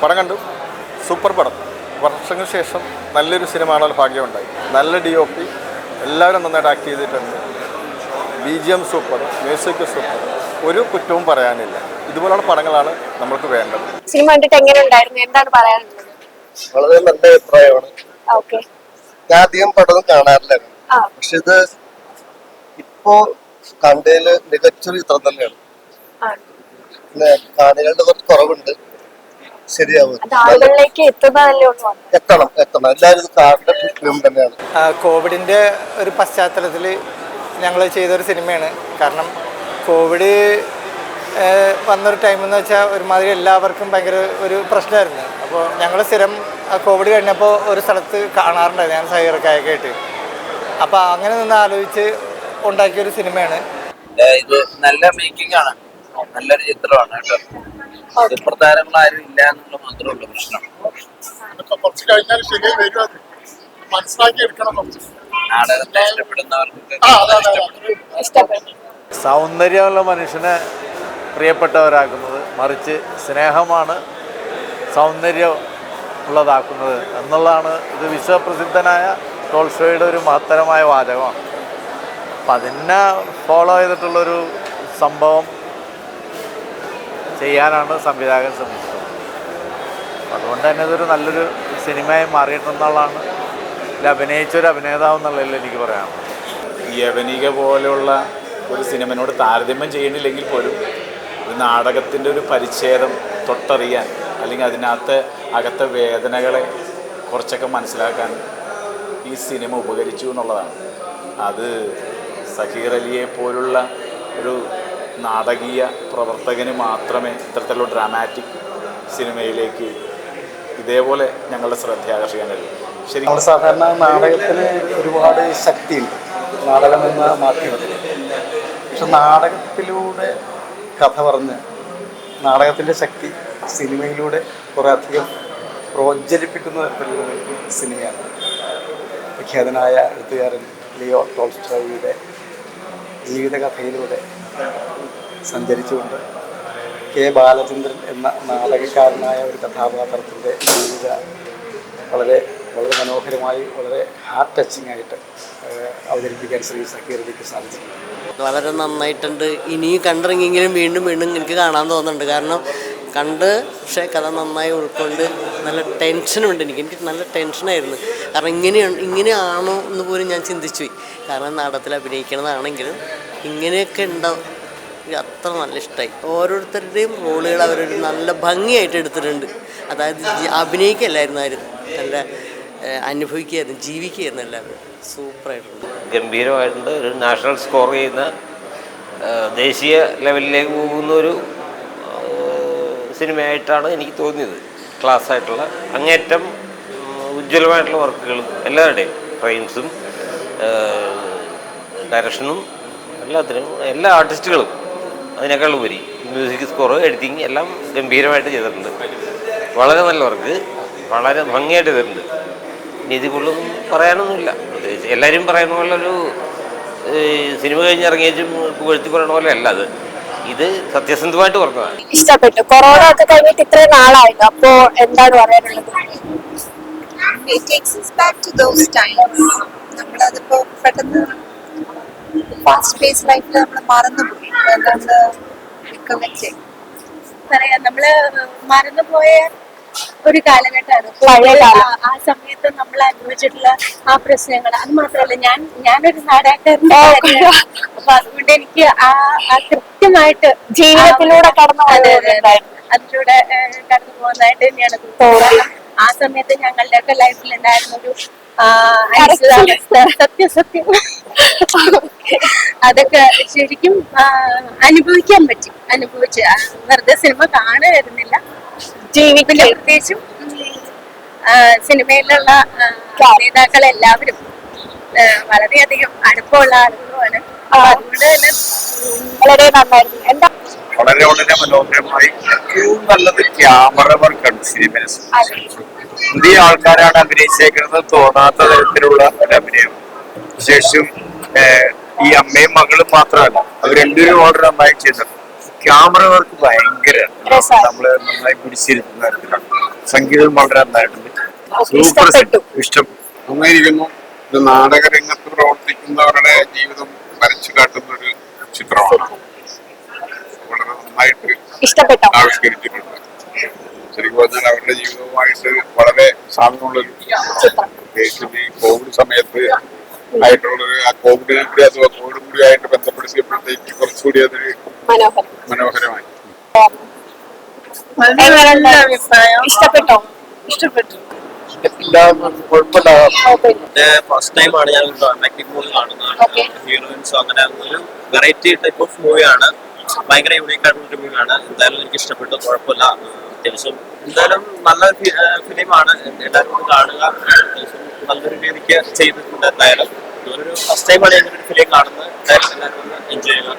പടം കണ്ടു. സൂപ്പർ പടം. വർഷങ്ങൾക്ക് ശേഷം നല്ലൊരു സിനിമ കാണാൻ ഭാഗ്യമുണ്ടായി. നല്ല DOP, എല്ലാവരും നന്നായിട്ട് ആക്ട് ചെയ്തിട്ടുണ്ട്. BGM സൂപ്പർ, മ്യൂസിക് സൂപ്പർ, ഒരു കുറ്റവും പറയാനില്ല. ഇതുപോലുള്ള പടങ്ങളാണ് നമ്മൾക്ക് വേണ്ടത്. സിനിമ കണ്ടിട്ട് എങ്ങനെ ഉണ്ടായിരുന്നു? എന്താണ് പറയാനുള്ളത്? വളരെ നല്ല അഭിപ്രായമാണ്. ഞാൻ അധികം പടം കാണാറില്ലായിരുന്നു, പക്ഷെ ഇത് ഇപ്പോ കണ്ടതില് മികച്ചൊരു ചിത്രം തന്നെയാണ്. പിന്നെ കാണികളുടെ കുറച്ച് കുറവുണ്ട്, ശരിയാവും. എത്തണം എല്ലാവരും കാണേണ്ട ഫിലിം തന്നെയാണ്. കോവിഡിന്റെ ഒരു പശ്ചാത്തലത്തിൽ ഞങ്ങൾ ചെയ്തൊരു സിനിമയാണ്. കാരണം കോവിഡ് വന്നൊരു ടൈമെന്ന് വെച്ചാൽ ഒരുമാതിരി എല്ലാവർക്കും ഭയങ്കര ഒരു പ്രശ്നമായിരുന്നു. അപ്പോൾ ഞങ്ങൾ സ്ഥിരം കോവിഡ് കഴിഞ്ഞപ്പോൾ ഒരു സ്ഥലത്ത് കാണാറുണ്ടായിരുന്നു, ഞാൻ സൈറക്കായൊക്കെ ആയിട്ട്. അപ്പോൾ അങ്ങനെ നിന്ന് ആലോചിച്ച് ഉണ്ടാക്കിയൊരു സിനിമയാണ് ഇത്. നല്ല മേക്കിംഗ് ആണ്, നല്ലൊരു ചിത്രമാണ് കേട്ടോ. സൂപ്പർ താരങ്ങൾ ആരും ഇല്ല എന്നുള്ള മാത്രമേ ഉള്ളൂ പ്രശ്നം. കുറച്ച് കഴിഞ്ഞാൽ ശരിയായി വരും, മനസ്സിലാക്കി എടുക്കണം. നാടകത്തെ ഇഷ്ടപ്പെടുന്നവർക്ക് സൗന്ദര്യമുള്ള മനുഷ്യനെ പ്രിയപ്പെട്ടവരാക്കുന്നത്, മറിച്ച് സ്നേഹമാണ് സൗന്ദര്യം ഉള്ളതാക്കുന്നത് എന്നുള്ളതാണ് ഇത് വിശ്വപ്രസിദ്ധനായ ടോൾസ്റ്റോയുടെ ഒരു മഹത്തരമായ വാചകമാണ്. അപ്പം അതിനെ ഫോളോ ചെയ്തിട്ടുള്ളൊരു സംഭവം ചെയ്യാനാണ് സംവിധായകൻ ശ്രമിച്ചത്. അതുകൊണ്ട് തന്നെ ഇതൊരു നല്ലൊരു സിനിമയായി മാറിയിട്ടുണ്ടെന്നുള്ളതാണ് അഭിനയിച്ചൊരു അഭിനേതാവ് എന്നുള്ളതിൽ എനിക്ക് പറയാനുള്ളത്. യവനിക പോലെയുള്ള ഒരു സിനിമയോട് താരതമ്യം ചെയ്യണില്ലെങ്കിൽ പോലും ഒരു നാടകത്തിൻ്റെ ഒരു പരിച്ഛേദം തൊട്ടറിയാൻ, അല്ലെങ്കിൽ അകത്തെ വേദനകളെ കുറച്ചൊക്കെ മനസ്സിലാക്കാൻ ഈ സിനിമ ഉപകരിച്ചു എന്നുള്ളതാണ്. അത് സഹീർ അലിയെ പോലുള്ള ഒരു നാടകീയ പ്രവർത്തകന് മാത്രമേ ഇത്തരത്തിലുള്ള ഡ്രാമാറ്റിക് സിനിമയിലേക്ക് ഇതേപോലെ ഞങ്ങളുടെ ശ്രദ്ധ ആകർഷിക്കാൻ കഴിയും. ശരി, നമ്മൾ സാധാരണ നാടകത്തിന് ഒരുപാട് ശക്തിയുണ്ട്, നാടകം എന്ന മാധ്യമത്തിന്. പക്ഷെ നാടകത്തിലൂടെ കഥ പറഞ്ഞ് നാടകത്തിൻ്റെ ശക്തി സിനിമയിലൂടെ കുറേ അധികം പ്രോജ്വലിപ്പിക്കുന്ന തരത്തിലുള്ള സിനിമയാണ്. വിഖ്യാതനായ എഴുത്തുകാരൻ ലിയോ ടോൾസ്റ്റോയുടെ ജീവിതകഥയിലൂടെ സഞ്ചരിച്ചുകൊണ്ട് കെ ബാലചന്ദ്രൻ എന്ന നാടകക്കാരനായ ഒരു കഥാപാത്രത്തിൻ്റെ ജീവിത വളരെ വളരെ മനോഹരമായി, വളരെ ഹാർട്ട് ടച്ചിങ് ആയിട്ട് അവതരിപ്പിക്കാൻ ശ്രീ സക്കീർ അലിക്ക് സാധിച്ചു. വളരെ നന്നായിട്ടുണ്ട്. ഇനിയും കണ്ടിറങ്ങിയെങ്കിലും വീണ്ടും വീണ്ടും എനിക്ക് കാണാൻ തോന്നുന്നുണ്ട്. കാരണം പക്ഷേ കഥ നന്നായി ഉൾക്കൊണ്ട് നല്ല ടെൻഷനുണ്ട്. എനിക്ക് നല്ല ടെൻഷനായിരുന്നു. കാരണം ഇങ്ങനെയാണോ എന്ന് പോലും ഞാൻ ചിന്തിച്ചു പോയി. കാരണം നാടകത്തിൽ അഭിനയിക്കണതാണെങ്കിലും ഇങ്ങനെയൊക്കെ ഉണ്ടാവും. അത്ര നല്ല ഇഷ്ടമായി. ഓരോരുത്തരുടെയും റോളുകൾ അവരൊരു നല്ല ഭംഗിയായിട്ട് എടുത്തിട്ടുണ്ട്. അതായത് അഭിനയിക്കല്ലായിരുന്നു, ആരും നല്ല അനുഭവിക്കുകയായിരുന്നു, ജീവിക്കുകയായിരുന്നു എല്ലാവരും. സൂപ്പറായിട്ടുണ്ട്, ഗംഭീരമായിട്ടുണ്ട്. ഒരു നാഷണൽ സ്കോർ ചെയ്യുന്ന, ദേശീയ ലെവലിലേക്ക് പോകുന്ന ഒരു സിനിമയായിട്ടാണ് എനിക്ക് തോന്നിയത്. ക്ലാസ്സായിട്ടുള്ള അങ്ങേറ്റം ഉജ്ജ്വലമായിട്ടുള്ള വർക്കുകളും എല്ലാവരുടെയും ഫ്രെയിംസും ഡയറക്ഷനും എല്ലാത്തിനും എല്ലാ ആർട്ടിസ്റ്റുകളും അതിനേക്കാൾ ഉപരി മ്യൂസിക് സ്കോർ, എഡിറ്റിംഗ് എല്ലാം ഗംഭീരമായിട്ട് ചെയ്തിട്ടുണ്ട്. വളരെ നല്ല വർക്ക്, വളരെ ഭംഗിയായിട്ട് ചെയ്തിട്ടുണ്ട്. ഇനി ഇത് കൂടുതലൊന്നും പറയാനൊന്നുമില്ല. പ്രത്യേകിച്ച് എല്ലാവരും പറയുന്ന പോലെ ഒരു സിനിമ കഴിഞ്ഞിറങ്ങിയേച്ചും പുകഴ്ത്തി പറയുന്ന പോലെ അല്ല അത്. ഇത് സത്യസന്ധമായിട്ട് പറഞ്ഞതാണ്. ഇഷ്ടപ്പെട്ടു. കൊറോണ ഒക്കെ കഴിഞ്ഞിട്ട് ഇത്രയും നാളായിരുന്നു, അപ്പോ എന്താണ് പറയാനുള്ളത്? നമ്മളതിപ്പോ പെട്ടെന്ന് ഫാസ്റ്റ് പേസ് ലൈഫിൽ നമ്മൾ മറന്നുപോയി. നമ്മള് മറന്നുപോയ ഒരു കാലഘട്ടമാണ് ആ സമയത്ത് നമ്മൾ അനുഭവിച്ചിട്ടുള്ള ആ പ്രശ്നങ്ങൾ. അത് മാത്രമല്ല, ഞാനൊരു നാടകക്കാരൻ്റെ അപ്പൊ അതുകൊണ്ട് എനിക്ക് ആ കൃത്യമായിട്ട് ജീവിതത്തിലൂടെ അതിലൂടെ കടന്നു പോകുന്നതായിട്ട് തന്നെയാണ് തോന്നുന്നത്. ആ സമയത്ത് ഞങ്ങളുടെയൊക്കെ ലൈഫിൽ ഉണ്ടായിരുന്ന ഒരു സത്യം അതൊക്കെ ശരിക്കും അനുഭവിക്കാൻ പറ്റി. വെറുതെ സിനിമ കാണുന്നില്ല, ജീവിതത്തിൽ പ്രത്യേകിച്ചും സിനിമയിലുള്ള നേതാക്കൾ എല്ലാവരും വളരെയധികം അടുപ്പമുള്ള ആളുകളുമാണ്. അതുകൊണ്ട് തന്നെ വളരെ നന്നായിരുന്നു. എന്താ വളരെ വളരെ മനോഹരമായി ഏറ്റവും നല്ലത് ക്യാമറ വർക്കാണ് സിനിമയെ. പുതിയ ആൾക്കാരാണ് അഭിനയിച്ചേക്കുന്നത് തോന്നാത്ത തരത്തിലുള്ള ഒരു അഭിനയം. വിശേഷം ഈ അമ്മയും മകളും മാത്രമല്ല, അവർ രണ്ടുപേരും വളരെ നന്നായി ചെയ്തിട്ടുണ്ട്. ക്യാമറ വർക്ക് ഭയങ്കര നമ്മള് നന്നായി പിടിച്ചിരുന്ന തരത്തിലാണ്. സംഗീതം വളരെ നന്നായിട്ടുണ്ട്. ഇഷ്ടപ്പെട്ടു. ഇഷ്ടം നന്നായിരിക്കുന്നു. ഇത് നാടക രംഗത്ത് പ്രവർത്തിക്കുന്നവരുടെ ജീവിതം വരച്ചു കാട്ടുന്ന ഒരു ചിത്രമാണ്. വളരെ നന്നായിട്ട് ഇഷ്ടപ്പെട്ടോ? ആവിഷ്കരിച്ചിട്ടുണ്ട്. ശരിക്കും പറഞ്ഞാൽ അവരുടെ ജീവിതവുമായിട്ട് വളരെ സാമ്യമുള്ളൊരു പ്രത്യേകിച്ച് ഈ കോവിഡ് സമയത്ത് ആയിട്ടുള്ളൊരു ആ കോവിഡിൽ കൂടി അത് കോവിഡും കൂടി ആയിട്ട് ബന്ധപ്പെടുത്തിയപ്പോഴത്തേക്ക് കുറച്ചുകൂടി അതൊരു മനോഹരമായി. ഇഷ്ടപ്പെട്ടോ? ഇഷ്ടപ്പെട്ടു. കുഴപ്പമില്ല. ഫസ്റ്റ് ടൈമാണ് ഞാൻ ഡ്രാമാറ്റിക് മൂവി കാണുന്നത്. ഹീറോയിൻസ് അങ്ങനെ ഒരു വെറൈറ്റി ടൈപ്പ് ഓഫ് മൂവിയാണ്. ഭയങ്കര യൂണീക്ക് ആയിട്ടുള്ള ഒരു മൂവിയാണ്. എന്തായാലും എനിക്ക് ഇഷ്ടപ്പെട്ടു. കുഴപ്പമില്ല. അത്യാവശ്യം എന്തായാലും നല്ല ഫിലിമാണ്. എല്ലാവരും ഒന്ന് കാണുക. അത്യാവശ്യം നല്ലൊരു രീതിക്ക് ചെയ്തിട്ടുണ്ട്. എന്തായാലും ഇതൊരു ഫസ്റ്റ് ടൈമാണ് ഞാൻ ഒരു ഫിലിം കാണുന്നത്. എന്തായാലും എല്ലാവരും ഒന്ന് എൻജോയ് ചെയ്യുക.